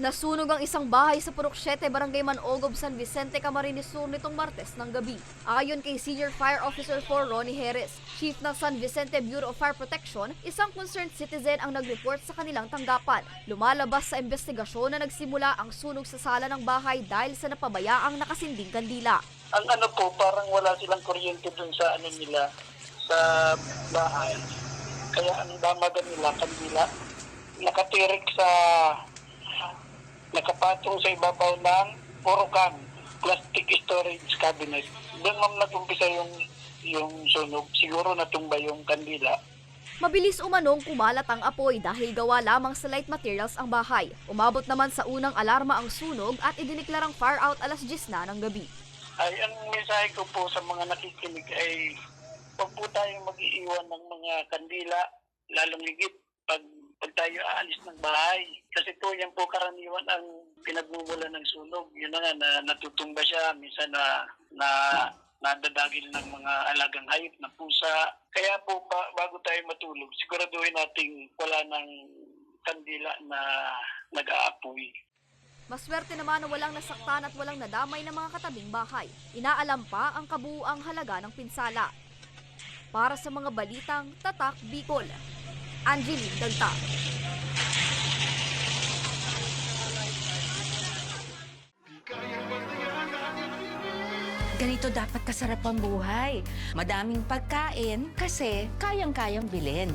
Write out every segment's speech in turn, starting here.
Nasunog ang isang bahay sa Purok 7, Barangay Manogob, San Vicente, Camarines Sur nitong Martes ng gabi. Ayon kay Senior Fire Officer 4 Ronnie Jerez, Chief ng San Vicente Bureau of Fire Protection, isang concerned citizen ang nag-report sa kanilang tanggapan. Lumalabas sa investigasyon na nagsimula ang sunog sa sala ng bahay dahil sa napabayaang nakasinding kandila. Ang po, parang wala silang kuryente dun sa nila, sa bahay. Kaya ang damagan nila, kandila, nakatirik sa nakapatong sa ibabaw ng Porocan plastic storage cabinet. Doon nag-umpisa yung sunog. Siguro natumba yung kandila. Mabilis umanong kumalat ang apoy dahil gawa lamang sa light materials ang bahay. Umabot naman sa unang alarma ang sunog at idineklarang fire out 10:00 na ng gabi. Ay, ang mensahe ko po sa mga nakikinig ay huwag po tayong mag-iiwan ng mga kandila, lalong higit pag tayo aalis ng bahay. Kasi po yan po karaniwan ang pinagmumula ng sunog. Yun na nga, natutumba siya, minsan nadadagil ng mga alagang hayop na pusa. Kaya po bago tayo matulog, siguraduhin nating wala ng kandila na nag-aapoy. Maswerte naman na walang nasaktan at walang nadamay ng mga katabing bahay. Inaalam pa ang kabuuang halaga ng pinsala. Para sa mga balitang Tatak Bicol, Angeline Dagta. Ganito dapat kasarap ang buhay. Madaming pagkain kasi kayang-kayang bilhin.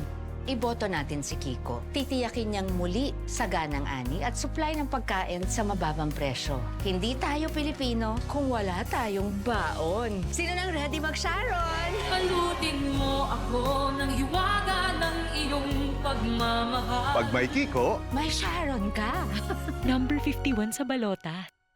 Iboto natin si Kiko. Titiyakin niyang muli saganang ani at supply ng pagkain sa mababang presyo. Hindi tayo Pilipino kung wala tayong baon. Sino nang ready mag-Sharon? Palutin mo ako ng hiwaga ng iyong pagmamahal. Pag may Kiko, May Sharon ka. Number 51 sa balota.